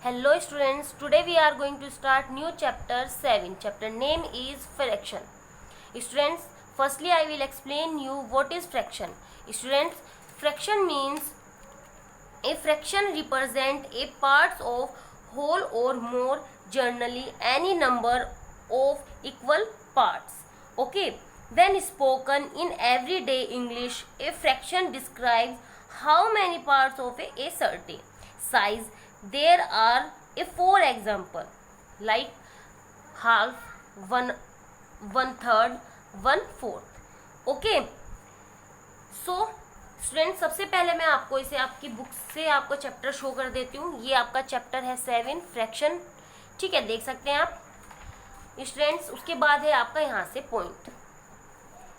Hello students, today we are going to start new chapter 7. Chapter name is fraction. Students, firstly I will explain you what is fraction. Students, fraction means a fraction represent a parts of whole or more, generally any number of equal parts. Okay, then spoken in everyday English, a fraction describes how many parts of a certain size there are. A for example, like half, one third, 1/4. Okay, so student सबसे पहले मैं आपको इसे आपकी book से आपको chapter show कर देती हूँ. ये आपका चैप्टर है 7 फ्रैक्शन. ठीक है, देख सकते हैं आप स्टूडेंट्स. उसके बाद है आपका यहाँ से पॉइंट.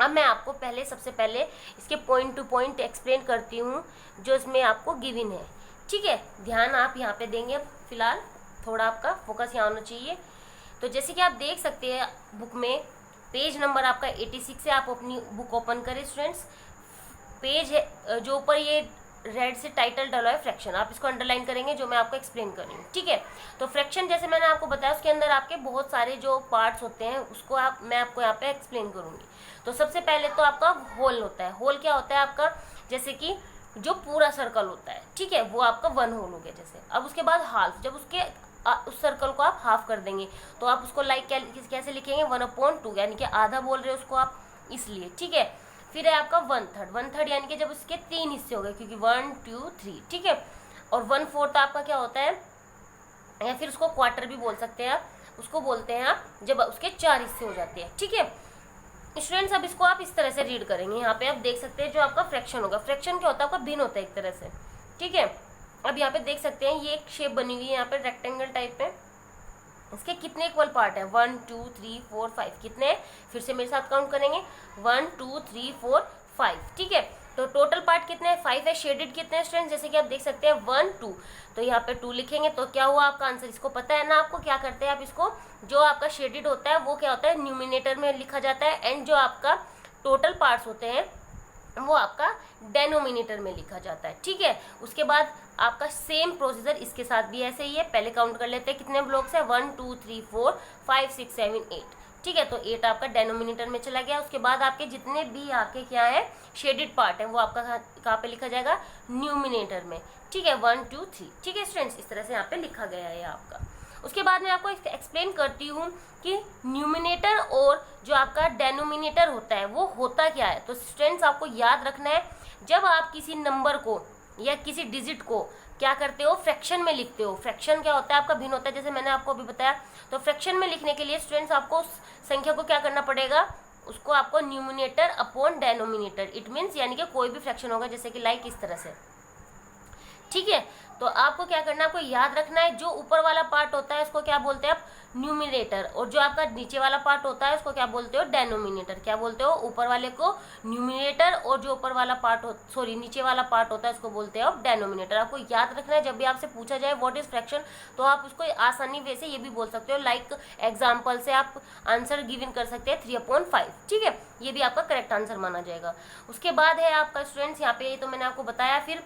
अब मैं आपको सबसे पहले इसके पॉइंट टू पॉइंट एक्सप्लेन करती हूँ जो इसमें आपको गिवन है. ठीक है, ध्यान आप यहाँ पे देंगे. फिलहाल थोड़ा आपका फोकस यहाँ होना चाहिए. तो जैसे कि आप देख सकते हैं बुक में पेज नंबर आपका 86 है. आप अपनी बुक ओपन करें स्टूडेंट्स. पेज है जो ऊपर ये रेड से टाइटल डाला है फ्रैक्शन, आप इसको अंडरलाइन करेंगे जो मैं आपको एक्सप्लेन कर रही हूँ. ठीक है, तो फ्रैक्शन जैसे मैंने आपको बताया उसके अंदर आपके बहुत सारे जो पार्ट्स होते हैं उसको मैं आपको यहाँ पे एक्सप्लेन करूँगी. तो सबसे पहले तो आपका होल होता है. होल क्या होता है आपका, जैसे कि जो पूरा सर्कल होता है, ठीक है, वो आपका 1 होल हो गया जैसे. अब उसके बाद हाफ, जब उसके उस सर्कल को आप हाफ कर देंगे तो आप उसको लाइक कैसे लिखेंगे, 1/2, यानी कि आधा बोल रहे हो उसको आप इसलिए. ठीक है, फिर है आपका 1/3 यानी कि जब उसके 3 हिस्से हो गए, क्योंकि 1 2 3. ठीक है, और 1/4 आपका क्या होता है, या फिर उसको क्वार्टर भी बोल सकते हैं आप, उसको बोलते हैं आप जब उसके 4 हिस्से हो जाते हैं. ठीक है स्टूडेंट्स, अब इसको आप इस तरह से रीड करेंगे. यहाँ पे आप देख सकते हैं जो आपका फ्रैक्शन होगा, फ्रैक्शन क्या होता है आपका भिन्न होता है एक तरह से. ठीक है, अब यहाँ पे देख सकते हैं ये एक शेप बनी हुई है यहाँ पे रेक्टेंगल टाइप पे. इसके कितने इक्वल पार्ट है, 1 2 3 4 5. कितने, फिर से मेरे साथ काउंट करेंगे, 1 2 3 4 5. ठीक है, तो टोटल पार्ट कितने हैं, 5 है. शेडेड कितने हैं स्टूडेंट, जैसे कि आप देख सकते हैं 1 2, तो यहाँ पे 2 लिखेंगे तो क्या हुआ आपका आंसर. इसको पता है ना आपको क्या करते हैं आप, इसको जो आपका शेडेड होता है वो क्या होता है न्यूमिनेटर में लिखा जाता है, एंड जो आपका टोटल पार्ट्स होते हैं वो आपका डेनोमिनेटर में लिखा जाता है. ठीक है, उसके बाद आपका सेम प्रोसीजर इसके साथ भी ऐसे ही है. पहले काउंट कर लेते हैं कितने ब्लॉक्स है, 1 2 3 4 5 6 7 8. ठीक है, तो 8 आपका डेनोमिनेटर में चला गया. उसके बाद आपके जितने भी आपके क्या है शेडेड पार्ट है वो आपका कहाँ पे लिखा जाएगा, न्यूमिनेटर में. ठीक है, 1 2 3. ठीक है स्टूडेंट्स, इस तरह से यहाँ पे लिखा गया है आपका. उसके बाद मैं आपको एक्सप्लेन करती हूँ कि न्यूमिनेटर और जो आपका डेनोमिनेटर होता है वो होता क्या है. तो स्टूडेंट्स आपको याद रखना है, जब आप किसी नंबर को या किसी डिजिट को क्या करते हो, फ्रैक्शन में लिखते हो. फ्रैक्शन क्या होता है आपका भिन्न होता है, जैसे मैंने आपको अभी बताया. तो फ्रैक्शन में लिखने के लिए स्टूडेंट्स आपको उस संख्या को क्या करना पड़ेगा, उसको आपको numerator upon denominator, it means यानी कि कोई भी फ्रैक्शन होगा जैसे कि लाइक इस तरह से. ठीक है, तो आपको क्या करना है, आपको याद रखना है जो ऊपर वाला पार्ट होता है उसको क्या बोलते हैं आप, न्यूमिनेटर, और जो आपका नीचे वाला पार्ट होता है उसको क्या बोलते हो, डेनोमिनेटर. क्या बोलते हो, ऊपर वाले को न्यूमिनेटर और जो ऊपर वाला पार्ट नीचे वाला पार्ट होता है उसको बोलते हो डेनोमिनेटर. आपको याद रखना है जब भी आपसे पूछा जाए व्हाट इज फ्रैक्शन, तो आप उसको आसानी वे से ये भी बोल सकते हो, लाइक एग्जाम्पल से आप आंसर गिवन कर सकते हैं 3/5. ठीक है, ये भी आपका करेक्ट आंसर माना जाएगा. उसके बाद है आपका स्टूडेंट्स यहाँ पे, ये तो मैंने आपको बताया. फिर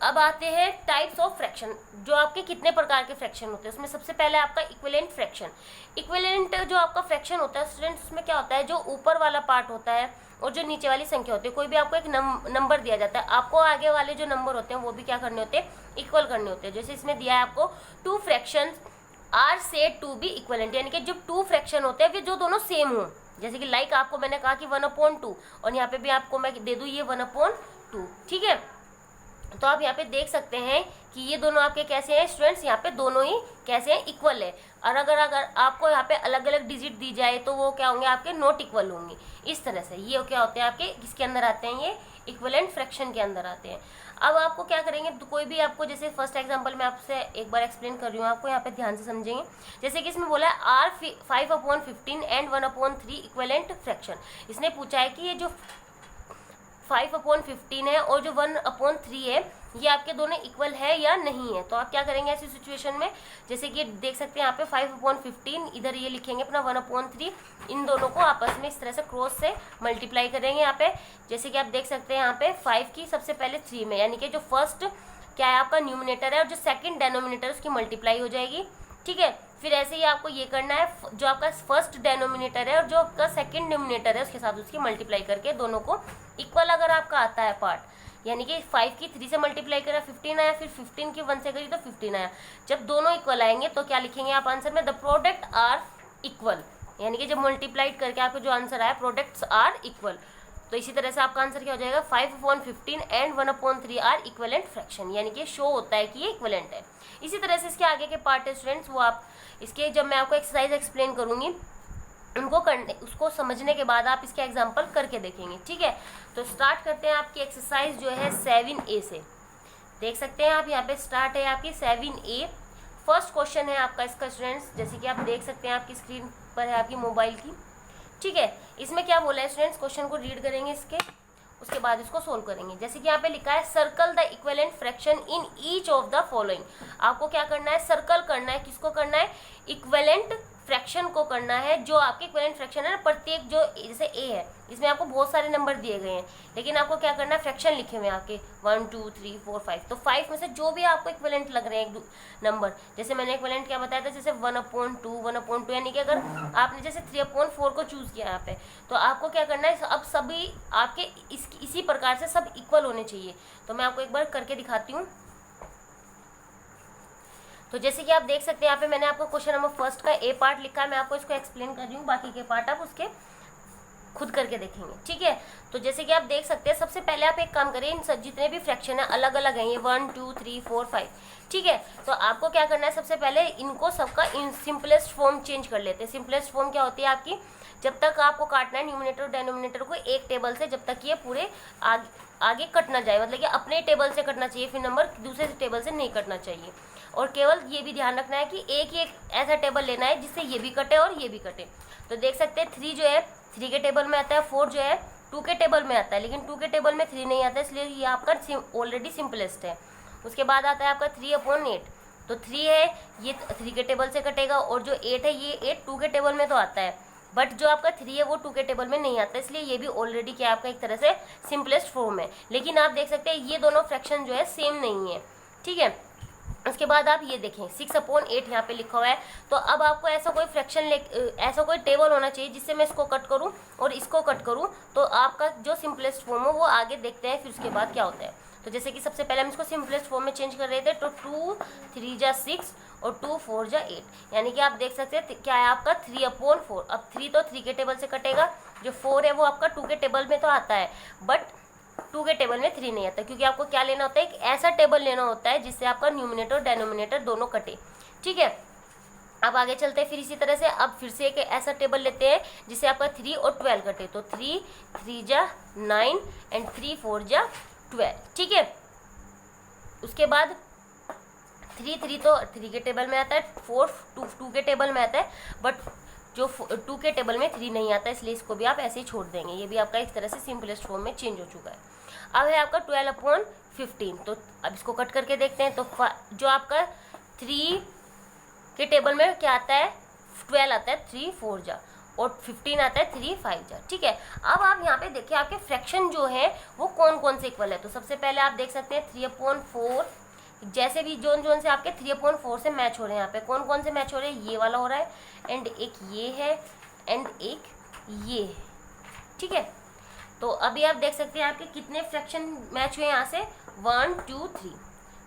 अब आते हैं टाइप्स ऑफ फ्रैक्शन, जो आपके कितने प्रकार के फ्रैक्शन होते हैं. उसमें सबसे पहले आपका इक्विवेलेंट फ्रैक्शन. इक्विवेलेंट जो आपका फ्रैक्शन होता है स्टूडेंट्स, उसमें क्या होता है, जो ऊपर वाला पार्ट होता है और जो नीचे वाली संख्या होती है, कोई भी आपको एक नंबर दिया जाता है, आपको आगे वाले जो नंबर होते हैं वो भी क्या करने होते हैं, इक्वल करने होते हैं. जैसे इसमें दिया है आपको 2 fractions are said to be equivalent, यानी कि जब 2 फ्रैक्शन होते हैं वे जो दोनों सेम हो, जैसे कि लाइक आपको मैंने कहा कि 1/2, और यहाँ पे भी आपको मैं दे दूँ ये 1/2. ठीक है, तो आप यहाँ पे देख सकते हैं कि ये दोनों आपके कैसे हैं स्टूडेंट्स, यहाँ पे दोनों ही कैसे हैं, इक्वल है. और अगर आपको यहाँ पे अलग अलग डिजिट दी जाए तो वो क्या होंगे आपके, नॉट इक्वल होंगे. इस तरह से ये क्या होते हैं आपके, किसके अंदर आते हैं, ये इक्विवेलेंट फ्रैक्शन के अंदर आते हैं. अब आपको क्या करेंगे, तो कोई भी आपको, जैसे फर्स्ट एग्जांपल मैं आपसे एक बार एक्सप्लेन कर रही हूँ, आपको यहाँ पे ध्यान से समझेंगे. जैसे कि इसमें बोला है आर 5/15 एंड 1/3 इक्विवेलेंट फ्रैक्शन. इसने पूछा है कि ये जो 5/15 है और जो 1/3 है ये आपके दोनों इक्वल है या नहीं है. तो आप क्या करेंगे ऐसी सिचुएशन में, जैसे कि देख सकते हैं यहाँ पे 5/15, इधर ये लिखेंगे अपना 1/3. इन दोनों को आपस में इस तरह से क्रॉस से मल्टीप्लाई करेंगे यहाँ पे. जैसे कि आप देख सकते हैं यहाँ पे 5 की सबसे पहले 3 में, यानी कि जो फर्स्ट क्या है आपका न्यूमिनेटर है और जो सेकंड डेनोमिनेटर उसकी मल्टीप्लाई हो जाएगी, ठीक है। फिर ऐसे ही आपको ये करना है, जो आपका फर्स्ट डेनोमिनेटर है और जो आपका सेकंड न्यूमिनेटर है उसके साथ उसकी मल्टीप्लाई करके दोनों को इक्वल अगर आपका आता है पार्ट, यानी कि 5 की 3 से मल्टीप्लाई करा 15 आया, फिर 15 की 1 से करी तो 15 आया। जब दोनों इक्वल आएंगे तो क्या लिखेंगे आप आंसर में, द प्रोडक्ट आर इक्वल, यानी कि जब मल्टीप्लाइड करके आपको जो आंसर आया प्रोडक्ट्स आर इक्वल। तो इसी तरह से आपका आंसर क्या हो जाएगा, 5/15 एंड 1/3 आर इक्वलेंट फ्रैक्शन, यानी कि शो होता है कि ये इक्वलेंट है। इसी तरह से इसके आगे के पार्ट है स्टूडेंट्स, वो आप इसके जब मैं आपको एक्सरसाइज एक्सप्लेन करूंगी उनको करने, उसको समझने के बाद आप इसके एग्जाम्पल करके देखेंगे, ठीक है। तो स्टार्ट करते हैं आपकी एक्सरसाइज जो है 7A से। देख सकते हैं आप यहाँ पे स्टार्ट है आपकी 7A। फर्स्ट क्वेश्चन है आपका इसका स्टूडेंट्स, जैसे कि आप देख सकते हैं आपकी स्क्रीन पर है आपकी मोबाइल की, ठीक है। इसमें क्या बोला है स्टूडेंट्स, क्वेश्चन को रीड करेंगे इसके, उसके बाद इसको सोल्व करेंगे। जैसे कि यहाँ पे लिखा है circle the equivalent fraction in each of the following. आपको क्या करना है, सर्कल करना है, किसको करना है, इक्विवेलेंट फ्रैक्शन को करना है। जो आपके इक्विवेलेंट फ्रैक्शन है ना, प्रत्येक जो जैसे ए है इसमें आपको बहुत सारे नंबर दिए गए हैं, लेकिन आपको क्या करना है, फ्रैक्शन लिखे हुए हैं आपके 1 2 3 4 5। तो 5 में से जो भी आपको इक्विवेलेंट लग रहे हैं नंबर, जैसे मैंने इक्विवेलेंट क्या बताया था, जैसे 1/2 यानी कि अगर आपने जैसे 3/4 को चूज किया यहाँ पे, तो आपको क्या करना है, अब सभी आपके इसी प्रकार से सब इक्वल होने चाहिए। तो मैं आपको एक बार करके दिखाती हूँ। तो जैसे कि आप देख सकते हैं यहाँ पे मैंने आपको क्वेश्चन नंबर फर्स्ट का ए पार्ट लिखा है, मैं आपको इसको एक्सप्लेन कर रही हूँ, बाकी के पार्ट आप उसके खुद करके देखेंगे, ठीक है। तो जैसे कि आप देख सकते हैं, सबसे पहले आप एक काम करें, इन सब जितने भी फ्रैक्शन है अलग अलग हैं, ये 1 2 3 4 5, ठीक है। तो आपको क्या करना है, सबसे पहले इनको सबका इन सिंपलेस्ट फॉर्म चेंज कर लेते हैं। सिंपलेस्ट फॉर्म क्या होती है आपकी, जब तक आपको काटना है न्यूमिनेटर और डेनोमिनेटर को एक टेबल से, जब तक ये पूरे आगे कट ना जाए, मतलब कि अपने टेबल से कटना चाहिए, फिर नंबर दूसरे टेबल से नहीं कटना चाहिए। और केवल ये भी ध्यान रखना है कि एक ही एक ऐसा टेबल लेना है जिससे ये भी कटे और ये भी कटे। तो देख सकते हैं 3 जो है 3 के टेबल में आता है, 4 जो है 2 के टेबल में आता है, लेकिन 2 के टेबल में 3 नहीं आता है, इसलिए ये आपका ऑलरेडी सिंपलेस्ट है। उसके बाद आता है आपका 3/8। तो 3 है ये 3 के टेबल से कटेगा, और जो 8 है ये 8 2 के टेबल में तो आता है, बट जो आपका 3 है वो 2 के टेबल में नहीं आता, इसलिए ये भी ऑलरेडी क्या आपका एक तरह से सिंपलेस्ट फॉर्म है। लेकिन आप देख सकते हैं ये दोनों फ्रैक्शन जो है सेम नहीं है, ठीक है। उसके बाद आप ये देखें 6/8 यहाँ पे लिखा हुआ है। तो अब आपको ऐसा कोई फ्रैक्शन ऐसा कोई टेबल होना चाहिए जिससे मैं इसको कट करूँ और इसको कट करूँ, तो आपका जो सिंपलेस्ट फॉर्म हो वो आगे देखते हैं, फिर उसके बाद क्या होता है। तो जैसे कि सबसे पहले हम इसको सिंपलेस्ट फॉर्म में चेंज कर रहे थे, तो 2 3 जा 6 और 2 4 जा 8, यानी कि आप देख सकते हैं क्या है आपका 3/4। अब 3 तो 3 के टेबल से कटेगा, जो 4 है वो आपका 2 के टेबल में तो आता है, बट 2 के टेबल में 3 नहीं आता, क्योंकि आपको क्या लेना होता है, एक ऐसा टेबल लेना होता है जिससे आपका न्यूमिनेटर और डेनोमिनेटर दोनों कटे, ठीक है। अब आगे चलते हैं, फिर इसी तरह से अब फिर से एक ऐसा टेबल लेते हैं जिससे आपका 3 और 12 कटे। तो 3 3 जा 9 एंड 3 4 जा 12, ठीक है। उसके बाद 3 3 तो 3 के टेबल में आता है, 4 2 के टेबल में आता है, बट जो 2 के टेबल में 3 नहीं आता, इसलिए इसको भी आप ऐसे ही छोड़ देंगे। ये भी आपका इस तरह से सिंपलेस्ट फॉर्म में चेंज हो चुका है। अब है आपका 12/15। तो अब इसको कट करके देखते हैं। तो जो आपका 3 के टेबल में क्या आता है, 12 आता है, 3 4 जा, और 15 आता है 3 5 जा, ठीक है। अब आप यहाँ पे देखिए आपके फ्रैक्शन जो है वो कौन कौन से इक्वल है। तो सबसे पहले आप देख सकते हैं 3/4, जैसे भी जोन से आपके 3/4 से मैच हो रहे हैं, यहाँ पे कौन कौन से मैच हो रहे हैं, ये वाला हो रहा है, एंड एक ये है, एंड एक ये है, ठीक है। तो अभी आप देख सकते हैं आपके कितने फ्रैक्शन मैच हुए यहाँ से, 1 2 3,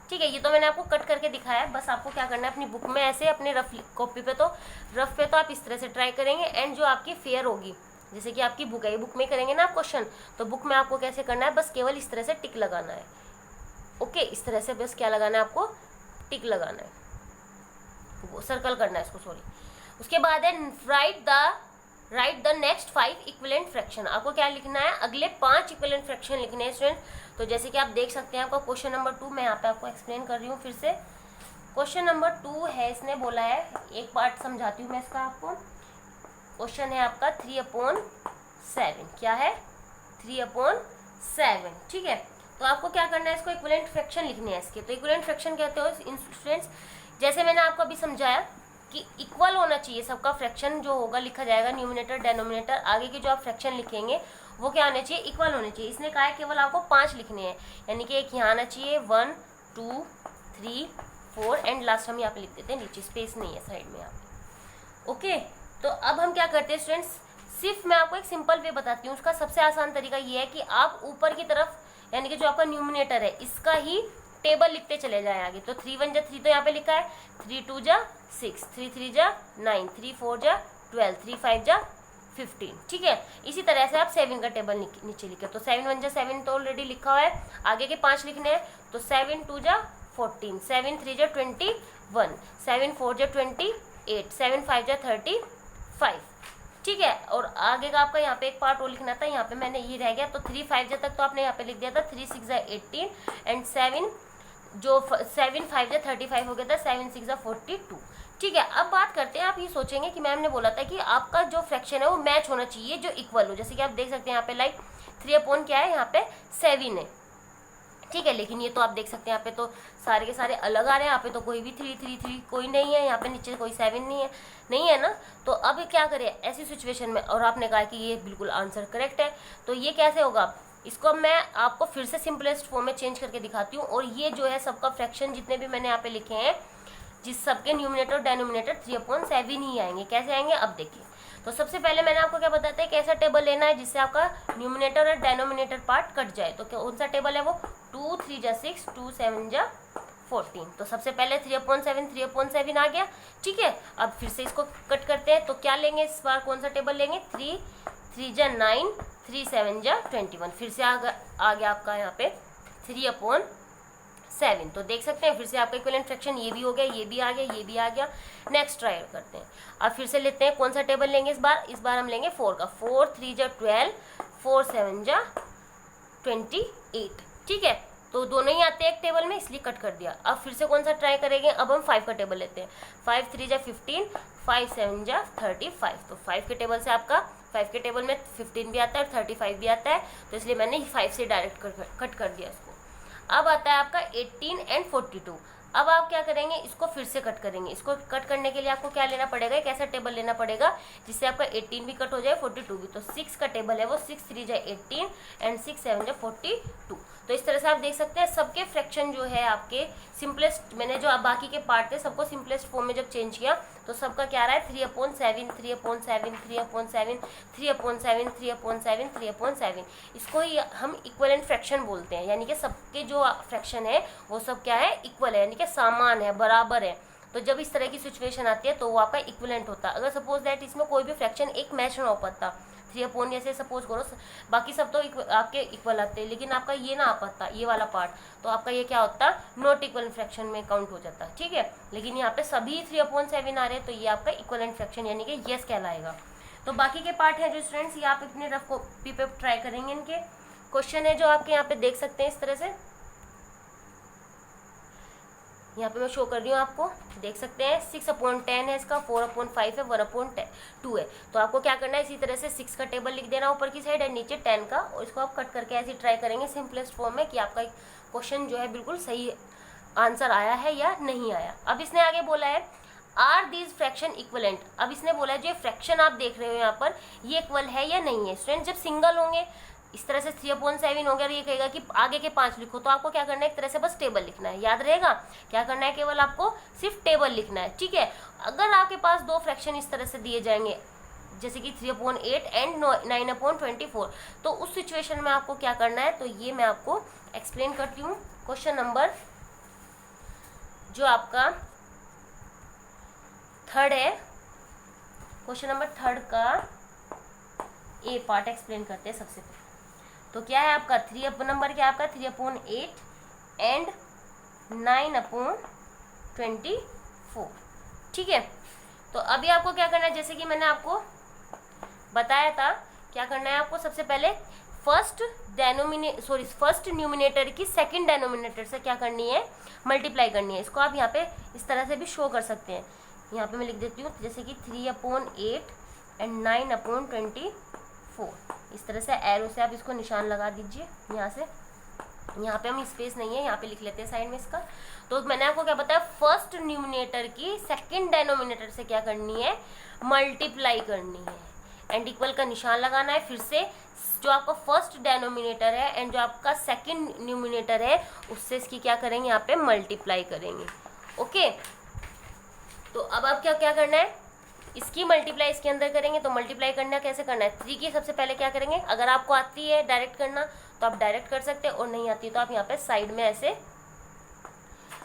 ठीक है। ये तो मैंने आपको कट करके दिखाया है, बस आपको क्या करना है अपनी बुक में ऐसे अपने रफ कॉपी पे, तो रफ पे तो आप इस तरह से ट्राई करेंगे, एंड जो आपकी फेयर होगी, जैसे कि आपकी बुक है, ये बुक में करेंगे ना आप क्वेश्चन, तो बुक में आपको कैसे करना है, बस केवल इस तरह से टिक लगाना है, ओके। इस तरह से बस क्या लगाना है, आपको टिक लगाना है, वो सर्कल करना है इसको, सॉरी। उसके बाद है right the next 5 equivalent fraction. आपको क्या लिखना है, अगले 5 इक्विवेलेंट फ्रैक्शन लिखने हैं स्टूडेंट। तो जैसे कि आप देख सकते हैं आपका क्वेश्चन नंबर 2, मैं यहाँ पे आपको एक्सप्लेन कर रही हूँ फिर से। क्वेश्चन नंबर 2 है, इसने बोला है, एक पार्ट समझाती हूँ मैं इसका आपको। क्वेश्चन है आपका 3/7, क्या है 3/7, ठीक है। तो आपको क्या करना है, इसको इक्विवेलेंट फ्रैक्शन लिखने हैं इसके। तो इक्विवेलेंट फ्रैक्शन कहते हो स्टूडेंट्स, जैसे मैंने आपको अभी समझाया कि इक्वल होना चाहिए सबका फ्रैक्शन, जो होगा लिखा जाएगा न्यूमिनेटर डेनोमिनेटर, आगे के जो आप फ्रैक्शन लिखेंगे वो क्या होने चाहिए, इक्वल होने चाहिए। इसने कहा है केवल आपको 5 लिखने हैं, यानी कि एक यहाँ आना चाहिए 1 2 3 4 एंड लास्ट हम यहाँ पे लिख देते हैं नीचे, स्पेस नहीं है साइड में यहाँ पे। ओके, तो अब हम क्या करते हैं स्टूडेंट्स, सिर्फ मैं आपको एक सिंपल वे बताती हूँ। उसका सबसे आसान तरीका ये है कि आप ऊपर की तरफ यानी कि जो आपका न्यूमिनेटर है इसका ही टेबल लिखते चले जाएं आगे। तो 3 1 जा 3 तो यहाँ पे लिखा है, 3 2 जा 6, 3 3 जा 9, 3 4 जा 12, 3 5 जा 15। ठीक है, इसी तरह से आप 7 का टेबल नीचे लिखे। तो 7 1 जा 7 तो ऑलरेडी लिखा हुआ है, आगे के 5 लिखने हैं। तो 7 2 जा 14, 7 3 जा 21, 7 4 जा 28, 7 5 जा 35। ठीक है, और आगे का आपका यहाँ पे एक पार्ट और लिखना था, यहाँ पे मैंने ये रह गया। तो 3 5 जा तक तो आपने यहाँ पे लिख दिया था, 3 6 जा 18 एंड 7 5 जा 35 हो गया था, 7 6 जा 42। ठीक है, अब बात करते हैं, आप ये सोचेंगे कि मैम ने बोला था कि आपका जो फ्रैक्शन है वो मैच होना चाहिए, जो इक्वल हो। जैसे कि आप देख सकते हैं यहाँ पे लाइक 3 अपॉन क्या है, यहाँ पे 7 है। ठीक है, लेकिन ये तो आप देख सकते हैं यहाँ पे तो सारे के सारे अलग आ रहे हैं। यहाँ पे तो कोई भी 3 3 3 कोई नहीं है, यहाँ पे नीचे कोई 7 नहीं है ना। तो अब क्या करें ऐसी सिचुएशन में, और आपने कहा कि ये बिल्कुल आंसर करेक्ट है, तो ये कैसे होगा, इसको मैं आपको फिर से सिंपलेस्ट फॉर्म में चेंज करके दिखाती हूँ। और ये जो है सबका फ्रैक्शन जितने भी मैंने यहाँ पे लिखे हैं, जिस सबके न्यूमिनेटर और डेनोमिनेटर 3/7 ही आएंगे। कैसे आएंगे अब देखिए। तो सबसे पहले मैंने आपको क्या बताया था, कैसा टेबल लेना है जिससे आपका न्यूमिनेटर और डेनोमिनेटर पार्ट कट जाए। तो कौन सा टेबल है वो, 2 3 जा 6, 2 7 जा 14। तो सबसे पहले 3/7 आ गया। ठीक है, अब फिर से इसको कट करते हैं। तो क्या लेंगे इस बार, कौन सा टेबल लेंगे, 3 3 जा 9, 3 7 जा 21। फिर से आ गया आपका यहाँ पे 3/7। तो देख सकते हैं फिर से आपका इक्विवेलेंट फ्रैक्शन ये भी हो गया, ये भी आ गया, ये भी आ गया। नेक्स्ट ट्राई करते हैं। अब फिर से लेते हैं, कौन सा टेबल लेंगे इस बार हम लेंगे 4 का। 4 3 जा 12, 4 7 जा 28। ठीक है, तो दोनों ही आते हैं एक टेबल में, इसलिए कट कर दिया। अब फिर से कौन सा ट्राई करेंगे, अब हम 5 का टेबल लेते हैं। 5 3 जा 15, 5 7 जा 35। तो 5 के टेबल से आपका 5 के टेबल में 15 भी आता है और 35 भी आता है, तो इसलिए मैंने 5 से डायरेक्ट कट कर दिया इसको। अब आता है आपका 18 एंड 42। अब आप क्या करेंगे, इसको फिर से कट करेंगे। इसको कट करने के लिए आपको क्या लेना पड़ेगा, एक ऐसा टेबल लेना पड़ेगा जिससे आपका 18 भी कट हो जाए, 42 भी। तो 6 का टेबल है वो, 6 3 जा 18 एंड 6 7 जा 42। तो इस तरह से आप देख सकते हैं सबके फ्रैक्शन जो है आपके सिंपलेस्ट, मैंने जो बाकी के पार्ट थे सबको सिंपलेस्ट फॉर्म में जब चेंज किया तो सबका क्या रहा है, 3/7 3/7 3/7 3/7 3/7 3/7। इसको ही हम इक्वलेंट फ्रैक्शन बोलते हैं, यानी कि सबके जो फ्रैक्शन है वो सब क्या है, इक्वल है, यानी कि समान है, बराबर है। तो जब इस तरह की सिचुएशन आती है तो वो आपका इक्विवेलेंट होता है। अगर सपोज दैट इसमें कोई भी फ्रैक्शन एक मैच ना हो पाता, 3 ऐसे सपोज करो, बाकी सब तो आपके इक्वल आते हैं, लेकिन आपका ये ना आ पाता, ये वाला पार्ट, तो आपका ये क्या होता, नॉट इक्वल फ्रैक्शन में काउंट हो जाता। ठीक है, लेकिन यहाँ पे सभी 3/7 आ रहे हैं तो ये आपका इक्वलेंट फ्रैक्शन यानी कि यस कहलाएगा। तो बाकी के पार्ट हैं जो स्टूडेंट्स, ये आप अपने रफ कॉपी पे ट्राई करेंगे। इनके क्वेश्चन है जो आपके यहाँ पे देख सकते हैं इस तरह से, यहाँ पे मैं शो कर रही हूँ आपको, देख सकते हैं 6/10 है इसका, 4/5 है, 1/2 है। तो आपको क्या करना है, इसी तरह से 6 का टेबल लिख देना ऊपर की साइड है, नीचे 10 का, और इसको आप कट करके ऐसे ट्राई करेंगे सिंपलेस्ट फॉर्म में कि आपका क्वेश्चन जो है बिल्कुल सही आंसर आया है या नहीं आया। अब इसने आगे बोला है आर दीज फ्रैक्शन इक्वलेंट। अब इसने बोला है जो फ्रैक्शन आप देख रहे हो यहाँ पर ये इक्वल है या नहीं है। स्टूडेंट जब सिंगल होंगे इस तरह से 3/7 हो गया और ये कहेगा कि आगे के 5 लिखो, तो आपको क्या करना है, एक तरह से बस टेबल लिखना है, याद रहेगा क्या करना है, केवल आपको सिर्फ टेबल लिखना है। ठीक है, अगर आपके पास दो फ्रैक्शन इस तरह से दिए जाएंगे जैसे कि 3/8 एंड 9/24, तो उस सिचुएशन में आपको क्या करना है, तो ये मैं आपको एक्सप्लेन करती हूँ। क्वेश्चन नंबर जो आपका 3rd है, क्वेश्चन नंबर 3rd का ए पार्ट एक्सप्लेन करते हैं सबसे पहले। तो क्या है आपका 3 नंबर क्या है आपका 3/8 एंड 9/24। ठीक है, तो अभी आपको क्या करना है, जैसे कि मैंने आपको बताया था, क्या करना है आपको, सबसे पहले फर्स्ट न्यूमिनेटर की सेकंड डेनोमिनेटर से क्या करनी है, मल्टीप्लाई करनी है। इसको आप यहाँ पे इस तरह से भी शो कर सकते हैं। यहाँ पे मैं लिख देती हूँ जैसे कि 3/8 एंड 9/24। इस तरह से एरो से आप इसको निशान लगा दीजिए यहाँ से, यहाँ पे हम स्पेस नहीं है, यहाँ पे लिख लेते हैं साइड में इसका। तो मैंने आपको क्या बताया, फर्स्ट न्यूमिनेटर की सेकंड डेनोमिनेटर से क्या करनी है, मल्टीप्लाई करनी है। एंड इक्वल का निशान लगाना है। फिर से जो आपका फर्स्ट डेनोमिनेटर है एंड जो आपका सेकंड न्यूमिनेटर है उससे इसकी क्या करेंगे, यहाँ पे मल्टीप्लाई करेंगे। ओके, तो अब आप क्या क्या करना है, इसकी मल्टीप्लाई इसके अंदर करेंगे। तो मल्टीप्लाई करना कैसे करना है, 3 की सबसे पहले क्या करेंगे, अगर आपको आती है डायरेक्ट करना तो आप डायरेक्ट कर सकते हैं, और नहीं आती तो आप यहाँ पे साइड में ऐसे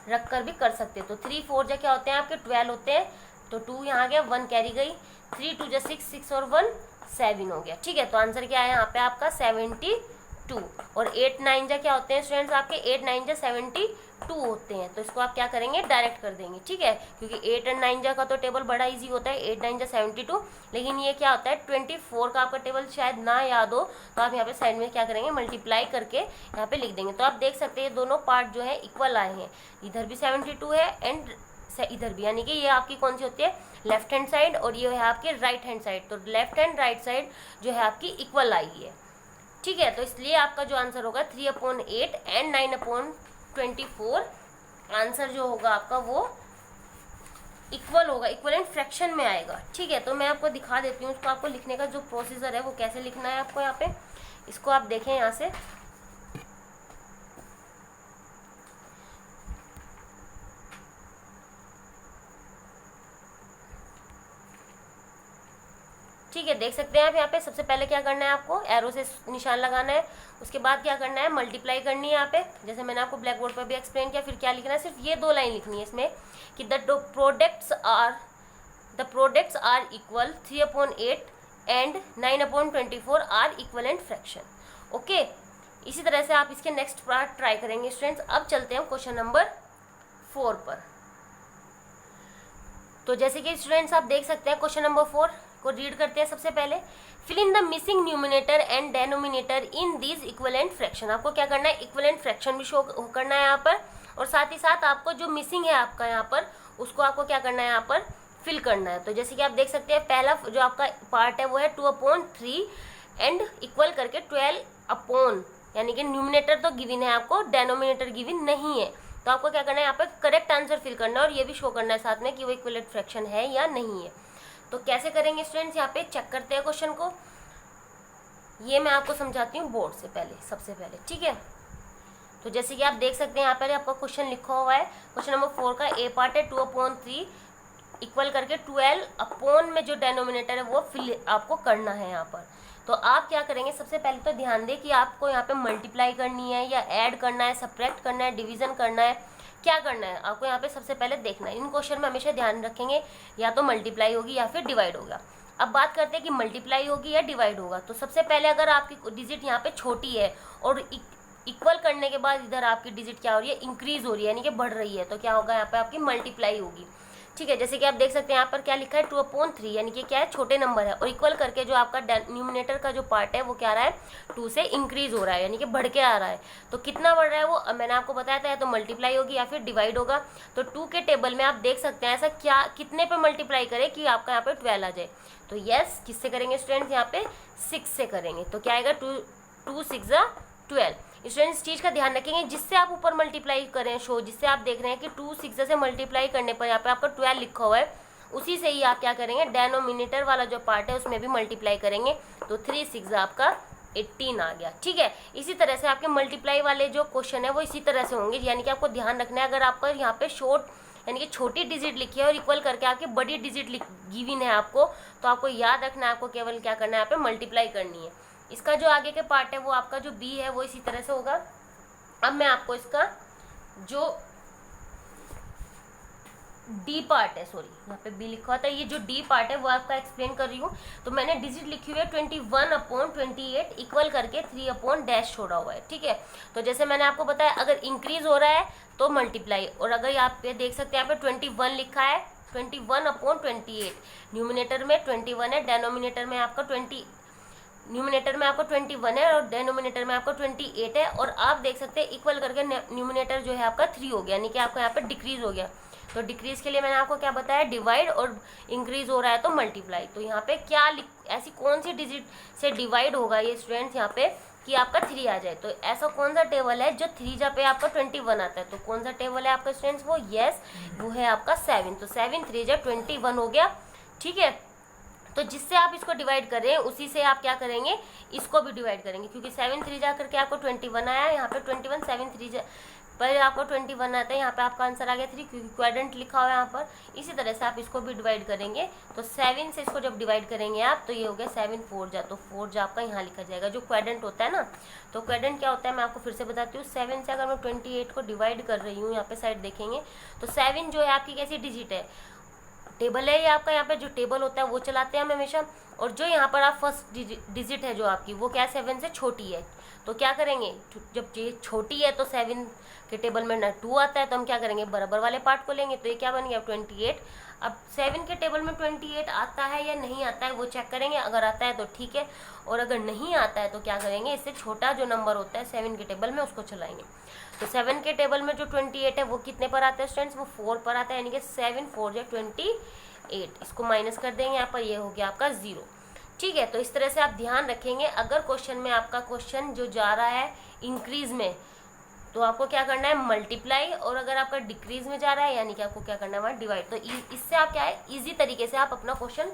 रख कर भी कर सकते हैं। तो 3 4 जा क्या होते हैं आपके 12 होते हैं, तो 2 यहाँ आ गया, 1 कैरी गई, 3 2 जा 6, 6 और 1 7 हो गया। ठीक है, तो आंसर क्या है यहाँ पे आपका 72। और 8 9 जा क्या होते हैं स्टूडेंट्स आपके, 8 9 जा 72 होते हैं। तो इसको आप क्या करेंगे, डायरेक्ट कर देंगे। ठीक है, क्योंकि 8 और 9 जा का तो टेबल बड़ा इजी होता है, 8 9 जा 72, लेकिन ये क्या होता है 24 का आपका टेबल शायद ना याद हो, तो आप यहाँ पे साइड में क्या करेंगे, मल्टीप्लाई करके यहाँ पे लिख देंगे। तो आप देख सकते हैं दोनों पार्ट जो है इक्वल आए हैं, इधर भी 72 है एंड इधर भी, यानी कि ये आपकी कौन सी होती है, लेफ्ट हैंड साइड, और ये है आपकी राइट हैंड साइड। तो लेफ्ट हैंड राइट साइड जो है आपकी इक्वल आई है। ठीक है, तो इसलिए आपका जो आंसर होगा 3/8 एंड 9/24, आंसर जो होगा आपका वो इक्वल होगा, इक्वलेंट फ्रैक्शन में आएगा। ठीक है, तो मैं आपको दिखा देती हूँ उसको, आपको लिखने का जो प्रोसीजर है वो कैसे लिखना है आपको यहाँ पे, इसको आप देखें यहाँ से। ठीक है, देख सकते हैं आप यहाँ पे, सबसे पहले क्या करना है आपको, एरो से निशान लगाना है, उसके बाद क्या करना है, मल्टीप्लाई करनी है यहाँ पे, जैसे मैंने आपको ब्लैक बोर्ड पर भी एक्सप्लेन किया। फिर क्या लिखना है, सिर्फ ये 2 लाइन लिखनी है इसमें कि the products are equal 3/8 and 9/24 are equivalent fraction. Okay, इसी तरह से आप इसके नेक्स्ट पार्ट ट्राई करेंगे स्टूडेंट्स। अब चलते हैं क्वेश्चन नंबर 4 पर। तो जैसे कि स्टूडेंट्स आप देख सकते हैं क्वेश्चन नंबर 4 को रीड करते हैं। सबसे पहले fill in the missing numerator and denominator in these equivalent fraction. आपको क्या करना है, इक्विवेलेंट फ्रैक्शन भी शो करना है यहाँ पर, और साथ ही साथ आपको जो मिसिंग है आपका यहाँ पर उसको आपको क्या करना है यहाँ पर फिल करना है। तो जैसे कि आप देख सकते हैं पहला जो आपका पार्ट है वो है 2/3 एंड इक्वल करके 12 यानी कि न्यूमिनेटर तो गिवन है आपको, डेनोमिनेटर गिवन नहीं है। तो आपको क्या करना है यहाँ पर करेक्ट आंसर फिल करना है, और ये भी शो करना है साथ में कि वो इक्विवेलेंट फ्रैक्शन है या नहीं है। तो कैसे करेंगे स्टूडेंट्स, यहाँ पे चेक करते हैं क्वेश्चन को। ये मैं आपको समझाती हूँ बोर्ड से पहले, सबसे पहले। ठीक है, तो जैसे कि आप देख सकते हैं यहाँ पर आपका क्वेश्चन लिखा हुआ है, क्वेश्चन नंबर 4 का ए पार्ट है 2/3 इक्वल करके 12 में जो डेनोमिनेटर है वो फिल आपको करना है यहाँ पर। तो आप क्या करेंगे, सबसे पहले तो ध्यान दें कि आपको यहाँ पे मल्टीप्लाई करनी है या ऐड करना है, सब्ट्रैक्ट करना है, डिवीजन करना है, क्या करना है आपको यहाँ पे सबसे पहले देखना है। इन क्वेश्चन में हमेशा ध्यान रखेंगे या तो मल्टीप्लाई होगी या फिर डिवाइड होगा। अब बात करते हैं कि मल्टीप्लाई होगी या डिवाइड होगा। तो सबसे पहले अगर आपकी डिजिट यहाँ पे छोटी है और इक्वल करने के बाद इधर आपकी डिजिट क्या हो रही है, इंक्रीज हो रही है, यानी कि बढ़ रही है, तो क्या होगा यहाँ पे आपकी मल्टीप्लाई होगी। ठीक है, जैसे कि आप देख सकते हैं यहाँ पर क्या लिखा है 2/3, यानी कि क्या है छोटे नंबर है, और इक्वल करके जो आपका न्यूमिनेटर का जो पार्ट है वो क्या रहा है 2 से इंक्रीज हो रहा है, यानी कि बढ़ के आ रहा है। तो कितना बढ़ रहा है वो मैंने आपको बताया था, या तो मल्टीप्लाई होगी या फिर डिवाइड होगा। तो 2 के टेबल में आप देख सकते हैं ऐसा क्या कितने पे मल्टीप्लाई करें कि आपका यहाँ पे 12 आ जाए। तो यस, किससे करेंगे स्टूडेंट्स, यहाँ पे 6 से करेंगे। तो क्या आएगा 2 6 12। स्टूडेंट्स इस चीज़ का ध्यान रखेंगे, जिससे आप ऊपर मल्टीप्लाई करें शो, जिससे आप देख रहे हैं कि 2 6 से मल्टीप्लाई करने पर यहाँ पे आपका 12 लिखा हुआ है, उसी से ही आप क्या करेंगे, डेनोमिनेटर वाला जो पार्ट है उसमें भी मल्टीप्लाई करेंगे। तो 3 6 आपका 18 आ गया। ठीक है, इसी तरह से आपके मल्टीप्लाई वाले जो क्वेश्चन है वो इसी तरह से होंगे, यानी कि आपको ध्यान रखना है अगर आपका यहाँ पे शॉर्ट यानी कि छोटी डिजिट लिखी है और इक्वल करके आपकी बड़ी डिजिट गिवन है आपको, तो आपको याद रखना है, आपको केवल क्या करना है यहाँ पे मल्टीप्लाई करनी है। इसका जो आगे के पार्ट है वो आपका जो बी है वो इसी तरह से होगा। अब मैं आपको इसका जो डी पार्ट है, सॉरी यहाँ पे बी लिखा हुआ था, ये जो डी पार्ट है वो आपका एक्सप्लेन कर रही हूँ। तो मैंने डिजिट लिखी हुई है 21/28 इक्वल करके 3 छोड़ा हुआ है। ठीक है, तो जैसे मैंने आपको बताया अगर इंक्रीज हो रहा है तो मल्टीप्लाई, और अगर आप पे देख सकते हैं यहाँ पे 21 लिखा है, 21/28 न्यूमिनेटर में 21 है, डेनोमिनेटर में आपका 21 है और डेनोमिनेटर में आपका 28 है, और आप देख सकते हैं इक्वल करके न्यूमिनेटर जो है आपका 3 हो गया, यानी कि आपका यहाँ पे डिक्रीज हो गया। तो डिक्रीज के लिए मैंने आपको क्या बताया, डिवाइड, और इंक्रीज हो रहा है तो मल्टीप्लाई। तो यहाँ पे क्या ऐसी कौन सी डिजिट से डिवाइड होगा ये स्टूडेंट्स यहाँ पे कि आपका 3 आ जाए। तो ऐसा कौन सा टेबल है जो 3 जा पे आपका 21 आता है, तो कौन सा टेबल है आपका स्टूडेंट्स, वो यस वो है आपका 7। तो 7 3 जा 21 हो गया। ठीक है, तो जिससे आप इसको डिवाइड कर रहे हैं उसी से आप क्या करेंगे, इसको भी डिवाइड करेंगे, क्योंकि 7 3 जा करके आपको 21 आया, यहाँ पे 21, 7 3 जा पहले आपको 21 आता है, यहाँ पे आपका आंसर आ गया 3, क्योंकि क्वाड्रेंट लिखा हुआ है यहाँ पर। इसी तरह से आप इसको भी डिवाइड करेंगे, तो 7 से इसको जब डिवाइड करेंगे आप, तो ये हो गया 7 4 जा, तो 4 जा आपका यहाँ लिखा जाएगा। जो क्वाड्रेंट होता है ना, तो क्वाड्रेंट क्या होता है मैं आपको फिर से बताती हूँ। 7 से अगर मैं 28 को डिवाइड कर रही हूँ, यहाँ पे साइड देखेंगे तो 7 जो है आपकी कैसी डिजिट है, टेबल है ये आपका। यहाँ पे जो टेबल होता है वो चलाते हैं हम हमेशा, और जो यहाँ पर आप फर्स्ट डिजिट है जो आपकी, वो क्या 7 से छोटी है, तो क्या करेंगे, जब ये छोटी है तो 7 के टेबल में ना 2 आता है, तो हम क्या करेंगे, बराबर वाले पार्ट को लेंगे, तो ये क्या बन गया 28। अब 7 के टेबल में 28 आता है या नहीं आता है वो चेक करेंगे, अगर आता है तो ठीक है, और अगर नहीं आता है तो क्या करेंगे, इससे छोटा जो नंबर होता है 7 के टेबल में उसको चलाएंगे। तो 7 के टेबल में जो 28 है वो कितने पर आता है स्टूडेंट्स, वो 4 पर आता है, यानी कि 7 4 जो 28, इसको माइनस कर देंगे यहाँ पर, ये हो गया आपका 0। ठीक है, तो इस तरह से आप ध्यान रखेंगे, अगर क्वेश्चन में आपका क्वेश्चन जो जा रहा है इंक्रीज में, तो आपको क्या करना है, मल्टीप्लाई, और अगर आपका डिक्रीज में जा रहा है यानी कि आपको क्या करना है वहाँ डिवाइड। तो इससे आप क्या है, इजी तरीके से आप अपना क्वेश्चन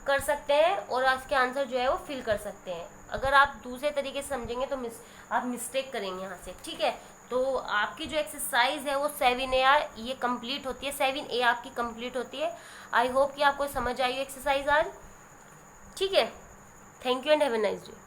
कर सकते हैं और इसके आंसर जो है वो फिल कर सकते हैं। अगर आप दूसरे तरीके से समझेंगे तो आप मिस्टेक करेंगे यहाँ से। ठीक है, तो आपकी जो एक्सरसाइज है वो 7A ये कंप्लीट होती है, 7A आपकी कंप्लीट होती है। आई होप कि आपको समझ आई एक्सरसाइज आज। ठीक है, thank you and have a nice day.